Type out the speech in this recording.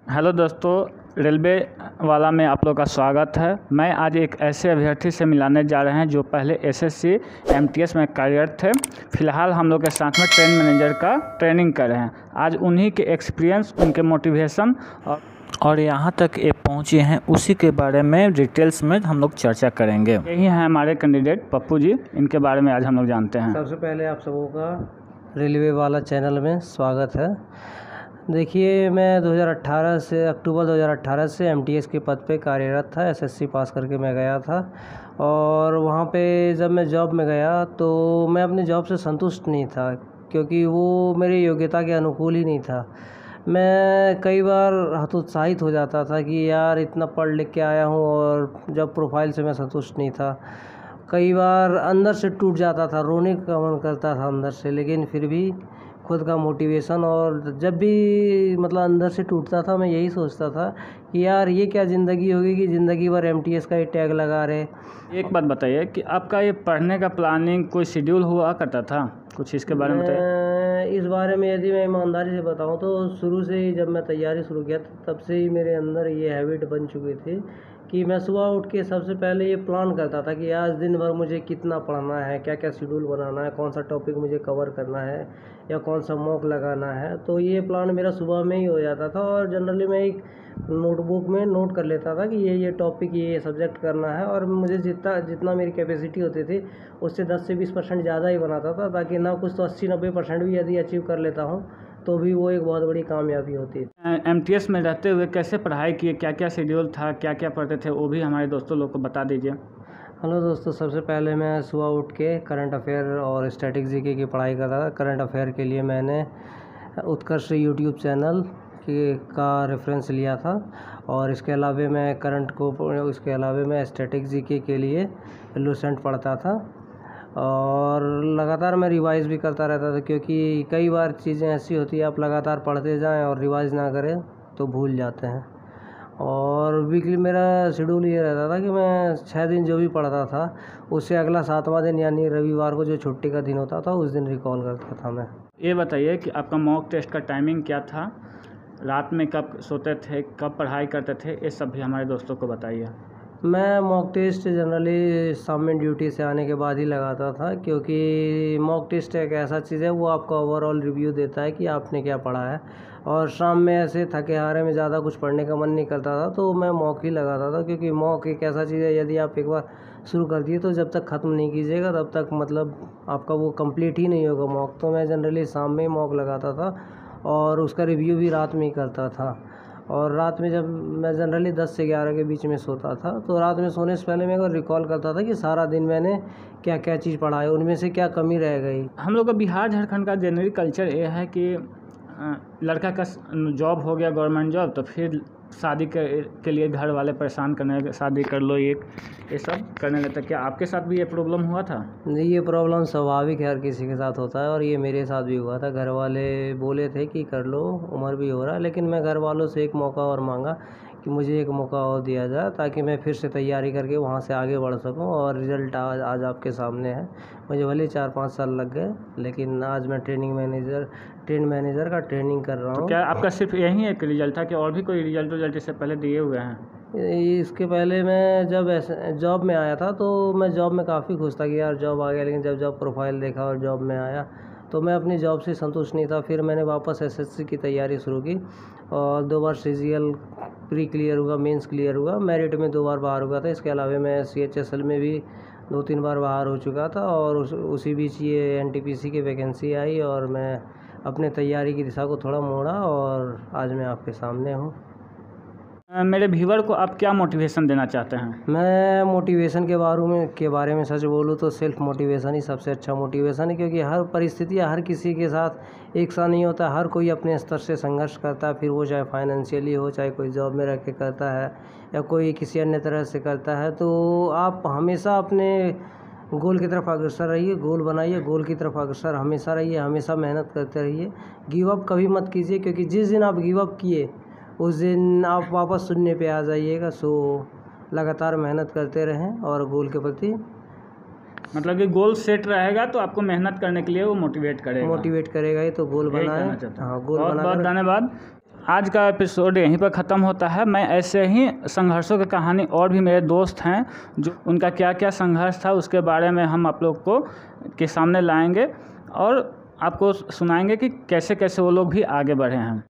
Hello दोस्तों, railway वाला में आप लोग का स्वागत है। मैं आज एक ऐसे अभ्यर्थी से मिलाने जा रहे हैं जो पहले एसएससी एमटीएस में कार्यरत थे। फिलहाल हम लोग के साथ में ट्रेन मैनेजर का ट्रेनिंग कर रहे हैं। आज उन्हीं के एक्सपीरियंस, उनके मोटिवेशन और यहाँ तक ये पहुँचे हैं उसी के बारे में डिटेल्स में हम लोग चर्चा करेंगे। यही हैं हमारे कैंडिडेट पप्पू जी, इनके बारे में आज हम लोग जानते हैं। सबसे पहले आप सबों का रेलवे वाला चैनल में स्वागत है। देखिए, मैं 2018 से अक्टूबर 2018 से एमटीएस के पद पे कार्यरत था। एसएससी पास करके मैं गया था और वहाँ पे जब मैं जॉब में गया तो मैं अपने जॉब से संतुष्ट नहीं था, क्योंकि वो मेरी योग्यता के अनुकूल ही नहीं था। मैं कई बार हतोत्साहित हो जाता था कि यार इतना पढ़ लिख के आया हूँ और जॉब प्रोफाइल से मैं संतुष्ट नहीं था। कई बार अंदर से टूट जाता था, रोने का मन करता था अंदर से, लेकिन फिर भी खुद का मोटिवेशन, और जब भी मतलब अंदर से टूटता था मैं यही सोचता था कि यार ये क्या ज़िंदगी होगी कि ज़िंदगी भर एमटीएस का ही टैग लगा रहे। एक बात बताइए कि आपका ये पढ़ने का प्लानिंग कोई शेड्यूल हुआ करता था? कुछ इसके बारे में बताइए। इस बारे में यदि मैं ईमानदारी से बताऊं तो शुरू से ही जब मैं तैयारी शुरू किया तब से ही मेरे अंदर ये हैबिट बन चुकी थी कि मैं सुबह उठ के सबसे पहले ये प्लान करता था कि आज दिन भर मुझे कितना पढ़ना है, क्या क्या शेड्यूल बनाना है, कौन सा टॉपिक मुझे कवर करना है या कौन सा मॉक लगाना है। तो ये प्लान मेरा सुबह में ही हो जाता था और जनरली मैं एक नोटबुक में नोट कर लेता था कि ये टॉपिक, ये सब्जेक्ट करना है, और मुझे जितना मेरी कैपेसिटी होती थी उससे 10 से 20% ज़्यादा ही बनाता था, ताकि ना कुछ तो 80-90% भी यदि अचीव कर लेता हूँ तो भी वो एक बहुत बड़ी कामयाबी होती है। एमटीएस में रहते हुए कैसे पढ़ाई किए, क्या क्या शेड्यूल था, क्या क्या पढ़ते थे, वो भी हमारे दोस्तों लोग को बता दीजिए। हेलो दोस्तों, सबसे पहले मैं सुबह उठ के करंट अफेयर और स्टैटिक जीके की पढ़ाई करता था। करंट अफेयर के लिए मैंने उत्कर्ष यूट्यूब चैनल का रेफरेंस लिया था, और इसके अलावा मैं स्टैटिक जीके के लिए लूसेंट पढ़ता था, और लगातार मैं रिवाइज़ भी करता रहता था, क्योंकि कई बार चीज़ें ऐसी होती है आप लगातार पढ़ते जाएं और रिवाइज़ ना करें तो भूल जाते हैं। और वीकली मेरा शेड्यूल ये रहता था कि मैं 6 दिन जो भी पढ़ता था उससे अगला 7वां दिन यानी रविवार को जो छुट्टी का दिन होता था उस दिन रिकॉल करता था मैं। ये बताइए कि आपका मॉक टेस्ट का टाइमिंग क्या था, रात में कब सोते थे, कब पढ़ाई करते थे, ये सब भी हमारे दोस्तों को बताइए। मैं मॉक टेस्ट जनरली शाम में ड्यूटी से आने के बाद ही लगाता था, क्योंकि मॉक टेस्ट एक ऐसा चीज़ है, वो आपका ओवरऑल रिव्यू देता है कि आपने क्या पढ़ा है। और शाम में ऐसे थके हारे में ज़्यादा कुछ पढ़ने का मन नहीं करता था तो मैं मॉक ही लगाता था, क्योंकि मॉक एक ऐसा चीज़ है, यदि आप एक बार शुरू कर दिए तो जब तक ख़त्म नहीं कीजिएगा तब तक मतलब आपका वो कंप्लीट ही नहीं होगा मॉक। तो मैं जनरली शाम में ही मॉक लगाता था और उसका रिव्यू भी रात में ही करता था। और रात में जब मैं जनरली 10 से 11 के बीच में सोता था तो रात में सोने से पहले मैं एक बार रिकॉल करता था कि सारा दिन मैंने क्या क्या चीज़ पढ़ा है, उनमें से क्या कमी रह गई। हम लोग का बिहार झारखंड का जनरली कल्चर ये है कि लड़का का जॉब हो गया, गवर्नमेंट जॉब, तो फिर शादी के लिए घर वाले परेशान करने, शादी कर लो, ये सब करने लगता। क्या आपके साथ भी ये प्रॉब्लम हुआ था? नहीं, ये प्रॉब्लम स्वाभाविक है, हर किसी के साथ होता है, और ये मेरे साथ भी हुआ था। घर वाले बोले थे कि कर लो, उम्र भी हो रहा है, लेकिन मैं घर वालों से एक मौका और मांगा कि मुझे एक मौका और दिया जाए ताकि मैं फिर से तैयारी करके वहाँ से आगे बढ़ सकूँ, और रिज़ल्ट आज आपके सामने है। मुझे भले 4-5 साल लग गए, लेकिन आज मैं ट्रेन मैनेजर का ट्रेनिंग कर रहा हूँ। तो क्या आपका सिर्फ यही एक रिजल्ट था कि और भी कोई रिजल्ट इससे पहले दिए हुए हैं? इसके पहले मैं जब जॉब में आया था तो मैं जॉब में काफ़ी खुश था कि यार जॉब आ गया, लेकिन जब जॉब प्रोफाइल देखा और जॉब में आया तो मैं अपनी जॉब से संतुष्ट नहीं था। फिर मैंने वापस एसएससी की तैयारी शुरू की और 2 बार सीजीएल प्री क्लियर हुआ, मेंस क्लियर हुआ, मेरिट में 2 बार बाहर हुआ था। इसके अलावा मैं सीएचएसएल में भी 2-3 बार बाहर हो चुका था, और उसी बीच ये एनटीपीसी की वैकेंसी आई और मैं अपने तैयारी की दिशा को थोड़ा मोड़ा और आज मैं आपके सामने हूँ। मेरे व्यूवर को आप क्या मोटिवेशन देना चाहते हैं? मैं मोटिवेशन के बारे में सच बोलूँ तो सेल्फ मोटिवेशन ही सबसे अच्छा मोटिवेशन है, क्योंकि हर परिस्थिति हर किसी के साथ एक सा नहीं होता। हर कोई अपने स्तर से संघर्ष करता है, फिर वो चाहे फाइनेंशियली हो, चाहे कोई जॉब में रह के करता है या कोई किसी अन्य तरह से करता है। तो आप हमेशा अपने गोल की तरफ अग्रसर रहिए, गोल बनाइए, गोल की तरफ अग्रसर हमेशा रहिए, हमेशा मेहनत करते रहिए, गिव अप कभी मत कीजिए, क्योंकि जिस दिन आप गिव अप किए उस दिन आप वापस शून्य पे आ जाइएगा। सो लगातार मेहनत करते रहें और गोल के प्रति, मतलब कि गोल सेट रहेगा तो आपको मेहनत करने के लिए वो मोटिवेट करेगा ही तो गोल बनाएं। हाँ, गोल बहुत बहुत धन्यवाद। आज का एपिसोड यहीं पर ख़त्म होता है। मैं ऐसे ही संघर्षों की कहानी और भी मेरे दोस्त हैं जो उनका क्या क्या संघर्ष था उसके बारे में हम आप लोग को के सामने लाएंगे और आपको सुनाएंगे कि कैसे कैसे वो लोग भी आगे बढ़े हैं।